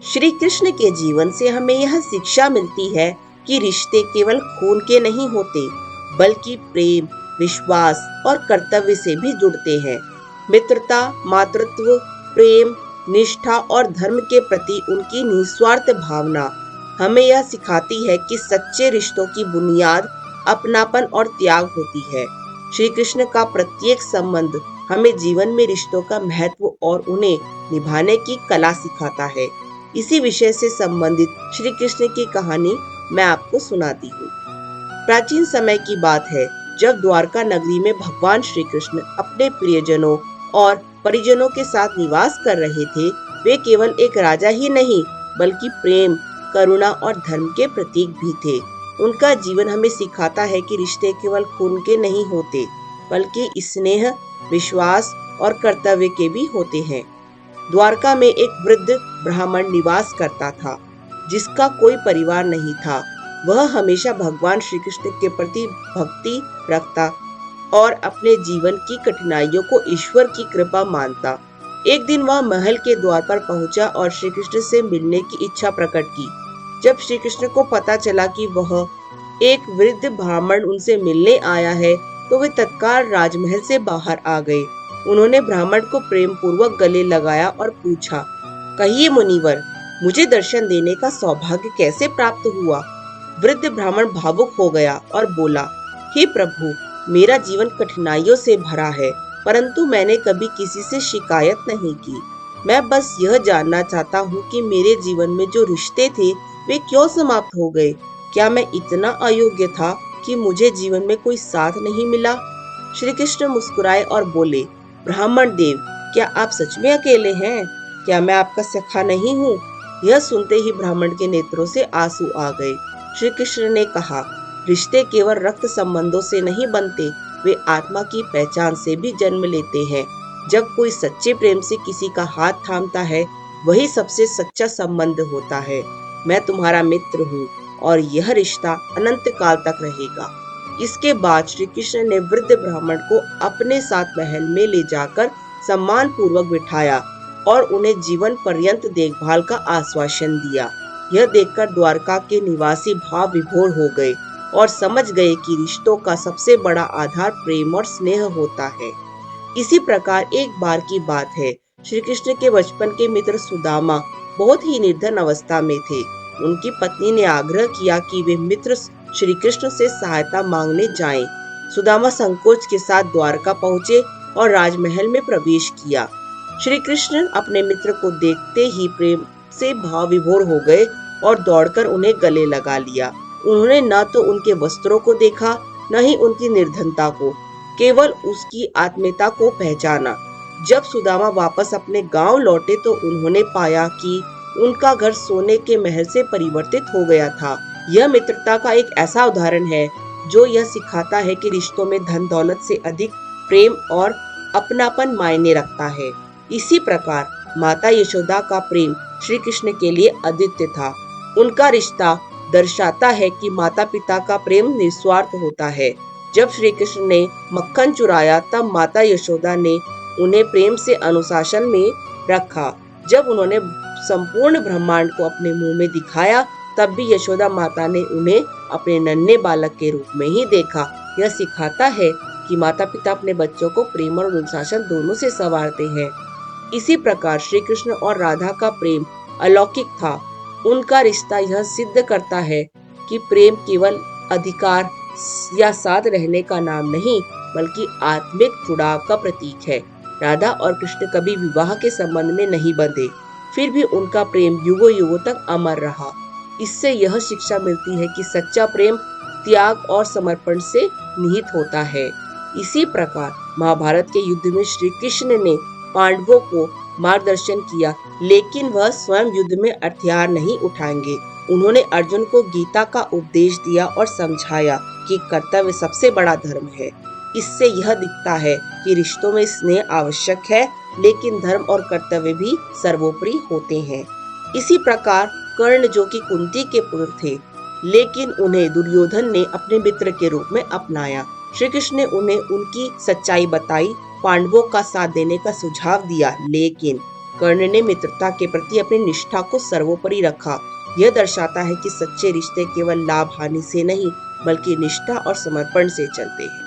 श्री कृष्ण के जीवन से हमें यह शिक्षा मिलती है कि रिश्ते केवल खून के नहीं होते, बल्कि प्रेम, विश्वास और कर्तव्य से भी जुड़ते हैं। मित्रता, मातृत्व, प्रेम, निष्ठा और धर्म के प्रति उनकी निस्वार्थ भावना हमें यह सिखाती है कि सच्चे रिश्तों की बुनियाद अपनापन और त्याग होती है। श्री कृष्ण का प्रत्येक संबंध हमें जीवन में रिश्तों का महत्व और उन्हें निभाने की कला सिखाता है। इसी विषय से संबंधित श्री कृष्ण की कहानी मैं आपको सुनाती हूँ। प्राचीन समय की बात है, जब द्वारका नगरी में भगवान श्री कृष्ण अपने प्रियजनों और परिजनों के साथ निवास कर रहे थे। वे केवल एक राजा ही नहीं, बल्कि प्रेम, करुणा और धर्म के प्रतीक भी थे। उनका जीवन हमें सिखाता है कि रिश्ते केवल खून के नहीं होते, बल्कि स्नेह, विश्वास और कर्तव्य के भी होते हैं। द्वारका में एक वृद्ध ब्राह्मण निवास करता था, जिसका कोई परिवार नहीं था। वह हमेशा भगवान श्री कृष्ण के प्रति भक्ति रखता और अपने जीवन की कठिनाइयों को ईश्वर की कृपा मानता। एक दिन वह महल के द्वार पर पहुंचा और श्री कृष्ण से मिलने की इच्छा प्रकट की। जब श्री कृष्ण को पता चला कि वह एक वृद्ध ब्राह्मण उनसे मिलने आया है, तो वे तत्काल राजमहल से बाहर आ गए। उन्होंने ब्राह्मण को प्रेम पूर्वक गले लगाया और पूछा, कहिए मुनिवर, मुझे दर्शन देने का सौभाग्य कैसे प्राप्त हुआ? वृद्ध ब्राह्मण भावुक हो गया और बोला, हे प्रभु, मेरा जीवन कठिनाइयों से भरा है, परंतु मैंने कभी किसी से शिकायत नहीं की। मैं बस यह जानना चाहता हूँ कि मेरे जीवन में जो रिश्ते थे, वे क्यों समाप्त हो गए? क्या मैं इतना अयोग्य था कि मुझे जीवन में कोई साथ नहीं मिला? श्री कृष्ण मुस्कुराए और बोले, ब्राह्मण देव, क्या आप सच में अकेले हैं? क्या मैं आपका सखा नहीं हूँ? यह सुनते ही ब्राह्मण के नेत्रों से आंसू आ गए। श्री कृष्ण ने कहा, रिश्ते केवल रक्त संबंधों से नहीं बनते, वे आत्मा की पहचान से भी जन्म लेते हैं। जब कोई सच्चे प्रेम से किसी का हाथ थामता है, वही सबसे सच्चा संबंध होता है। मैं तुम्हारा मित्र हूँ और यह रिश्ता अनंत काल तक रहेगा। इसके बाद श्री कृष्ण ने वृद्ध ब्राह्मण को अपने साथ महल में ले जाकर सम्मान पूर्वक बिठाया और उन्हें जीवन पर्यंत देखभाल का आश्वासन दिया। यह देखकर द्वारका के निवासी भाव विभोर हो गए और समझ गए कि रिश्तों का सबसे बड़ा आधार प्रेम और स्नेह होता है। इसी प्रकार एक बार की बात है, श्री कृष्ण के बचपन के मित्र सुदामा बहुत ही निर्धन अवस्था में थे। उनकी पत्नी ने आग्रह किया कि वे मित्र श्री कृष्ण से सहायता मांगने जाएं। सुदामा संकोच के साथ द्वारका पहुँचे और राजमहल में प्रवेश किया। श्री कृष्ण अपने मित्र को देखते ही प्रेम से भाव विभोर हो गए और दौड़कर उन्हें गले लगा लिया। उन्होंने न तो उनके वस्त्रों को देखा, न ही उनकी निर्धनता को, केवल उसकी आत्मीयता को पहचाना। जब सुदामा वापस अपने गांव लौटे तो उन्होंने पाया कि उनका घर सोने के महल से परिवर्तित हो गया था। यह मित्रता का एक ऐसा उदाहरण है जो यह सिखाता है कि रिश्तों में धन दौलत से अधिक प्रेम और अपनापन मायने रखता है। इसी प्रकार माता यशोदा का प्रेम श्री कृष्ण के लिए अद्वितीय था। उनका रिश्ता दर्शाता है कि माता पिता का प्रेम निस्वार्थ होता है। जब श्री कृष्ण ने मक्खन चुराया, तब माता यशोदा ने उन्हें प्रेम से अनुशासन में रखा। जब उन्होंने संपूर्ण ब्रह्मांड को अपने मुंह में दिखाया, तब भी यशोदा माता ने उन्हें अपने नन्हे बालक के रूप में ही देखा। यह सिखाता है कि माता पिता अपने बच्चों को प्रेम और अनुशासन दोनों से संवारते हैं। इसी प्रकार श्री कृष्ण और राधा का प्रेम अलौकिक था। उनका रिश्ता यह सिद्ध करता है कि प्रेम केवल अधिकार या साथ रहने का नाम नहीं, बल्कि आत्मिक जुड़ाव का प्रतीक है। राधा और कृष्ण कभी विवाह के संबंध में नहीं बंधे, फिर भी उनका प्रेम युगों युगों तक अमर रहा। इससे यह शिक्षा मिलती है कि सच्चा प्रेम त्याग और समर्पण से निहित होता है। इसी प्रकार महाभारत के युद्ध में श्री कृष्ण ने पांडवों को मार्गदर्शन किया, लेकिन वह स्वयं युद्ध में हथियार नहीं उठाएंगे। उन्होंने अर्जुन को गीता का उपदेश दिया और समझाया कि कर्तव्य सबसे बड़ा धर्म है। इससे यह दिखता है कि रिश्तों में स्नेह आवश्यक है, लेकिन धर्म और कर्तव्य भी सर्वोपरि होते हैं। इसी प्रकार कर्ण, जो कि कुंती के पुत्र थे, लेकिन उन्हें दुर्योधन ने अपने मित्र के रूप में अपनाया। श्री कृष्ण ने उन्हें उनकी सच्चाई बताई, पांडवों का साथ देने का सुझाव दिया, लेकिन कर्ण ने मित्रता के प्रति अपनी निष्ठा को सर्वोपरि रखा। यह दर्शाता है कि सच्चे रिश्ते केवल लाभ हानि से नहीं, बल्कि निष्ठा और समर्पण से चलते हैं।